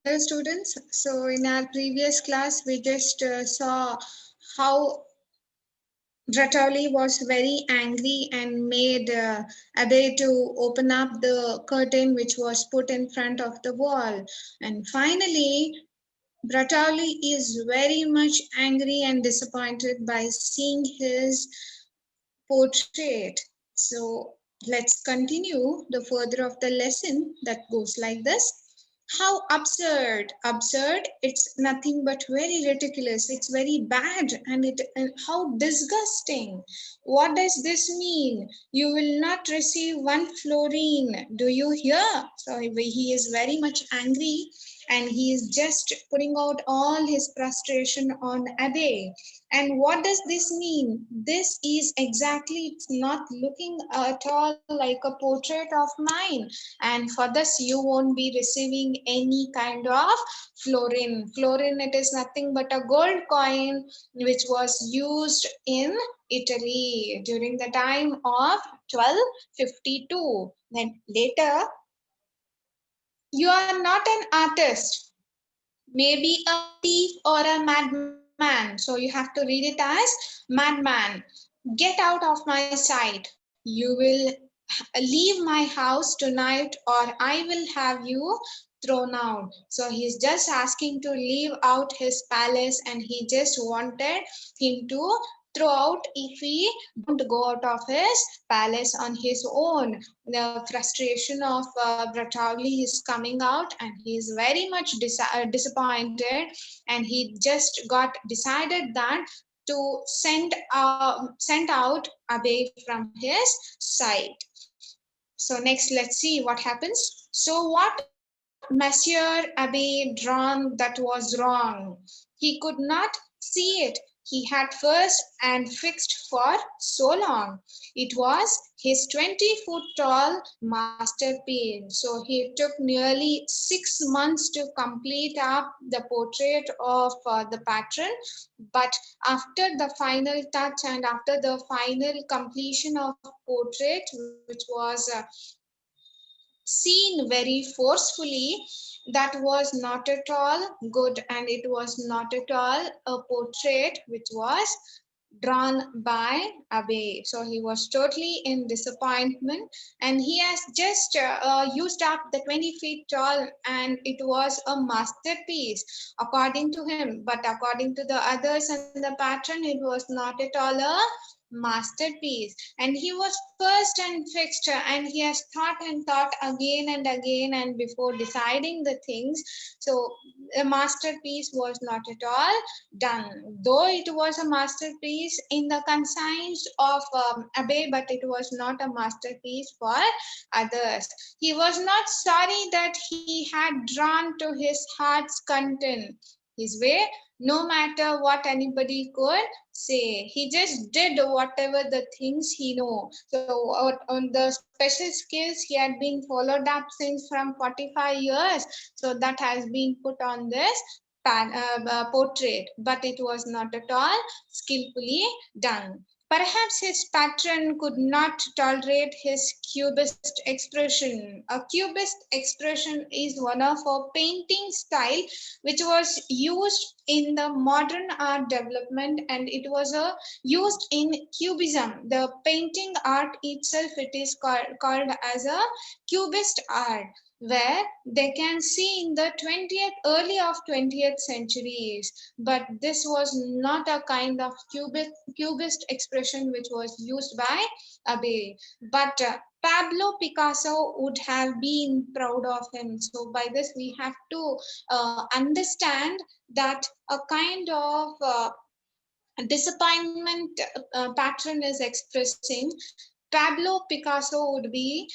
Hello students. So in our previous class, we just saw how Bratoli was very angry and made Abe to open up the curtain which was put in front of the wall. And finally, Bratoli is very much angry and disappointed by seeing his portrait. So let's continue the further of the lesson that goes like this. How absurd! Absurd, it's nothing but very ridiculous. It's very bad and how disgusting. What does this mean? You will not receive 1 florin. Do you hear? So he is very much angry and he is just putting out all his frustration on Ade. And what does this mean? This is exactly, it's not looking at all like a portrait of mine. And for this, you won't be receiving any kind of florin. Florin, it is nothing but a gold coin which was used in Italy during the time of 1252. Then later, you are not an artist, maybe a thief or a madman. So you have to read it as madman. Get out of my sight. You will leave my house tonight or I will have you thrown out. So he's just asking to leave out his palace and he just wanted him to throw out if he don't go out of his palace on his own. The frustration of Bratagli is coming out and he is very much disappointed, and he just got decided that to send out Abe from his side. So next, let's see what happens. So what Monsieur Abe drawn that was wrong? He could not see it. He had first and fixed for so long. It was his 20-foot tall masterpiece. So he took nearly 6 months to complete up the portrait of the patron. But after the final touch and after the final completion of portrait, which was seen very forcefully, that was not at all good and it was not at all a portrait which was drawn by Abe. So he was totally in disappointment and he has just used up the 20 feet tall and it was a masterpiece according to him. But according to the others and the patron, it was not at all a masterpiece. And he was first and fixed and he has thought and thought again and again and before deciding the things. So a masterpiece was not at all done, though it was a masterpiece in the conscience of Abe, but it was not a masterpiece for others. He was not sorry that he had drawn to his heart's content his way, no matter what anybody could say. He just did whatever the things he know. So on the special skills he had been followed up since from 45 years. So that has been put on this portrait, but it was not at all skillfully done. Perhaps his patron could not tolerate his cubist expression. A cubist expression is one of a painting style which was used in the modern art development, and it was used in cubism. The painting art itself, it is called as a cubist art, where they can see in the 20th early of 20th centuries. But this was not a kind of cubist expression which was used by Abe. But Pablo Picasso would have been proud of him. So by this we have to understand that a kind of disappointment pattern is expressing. Pablo Picasso would be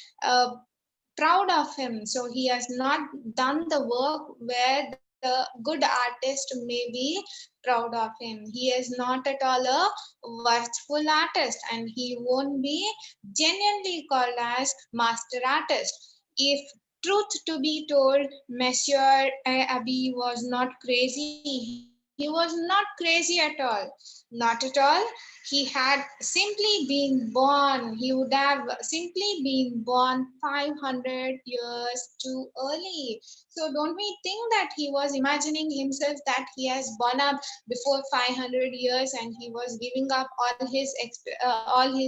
proud of him. So he has not done the work where the good artist may be proud of him. He is not at all a worthful artist and he won't be genuinely called as master artist. If truth to be told, Monsieur Abbey was not crazy. He was not crazy at all. Not at all. He had simply been born. He would have simply been born 500 years too early. So So don't we think that he was imagining himself that he has born up before 500 years, and he was giving up all his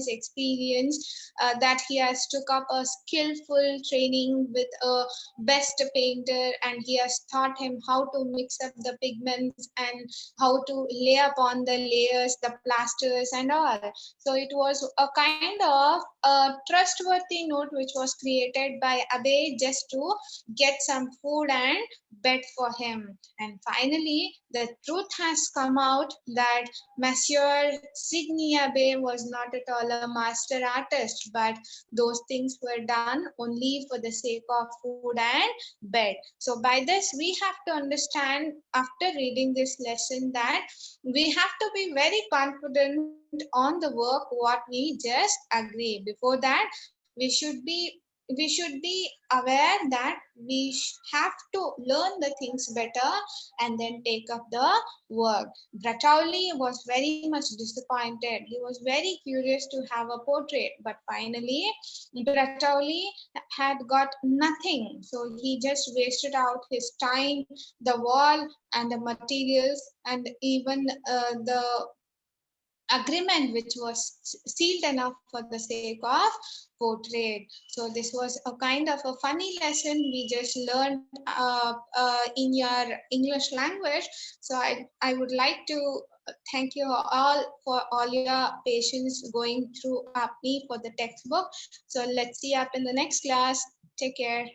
experience, that he has took up a skillful training with a best painter, and he has taught him how to mix up the pigments and how to lay upon the layers, the plasters and all. So it was a kind of a trustworthy note which was created by Abe just to get some food and bed for him. And finally, the truth has come out that Monsieur Sidney Abe was not at all a master artist, but those things were done only for the sake of food and bed. So by this, we have to understand after reading this lesson that we have to be very confident on the work what we just agree. Before that, we should be aware that we have to learn the things better and then take up the work. Bratauli was very much disappointed. He was very curious to have a portrait, but finally Bratauli had got nothing. So he just wasted out his time, the wall and the materials, and even the agreement which was sealed enough for the sake of portrait. So this was a kind of a funny lesson we just learned in your English language. So I would like to thank you all for all your patience going through me for the textbook. So let's see you up in the next class. Take care.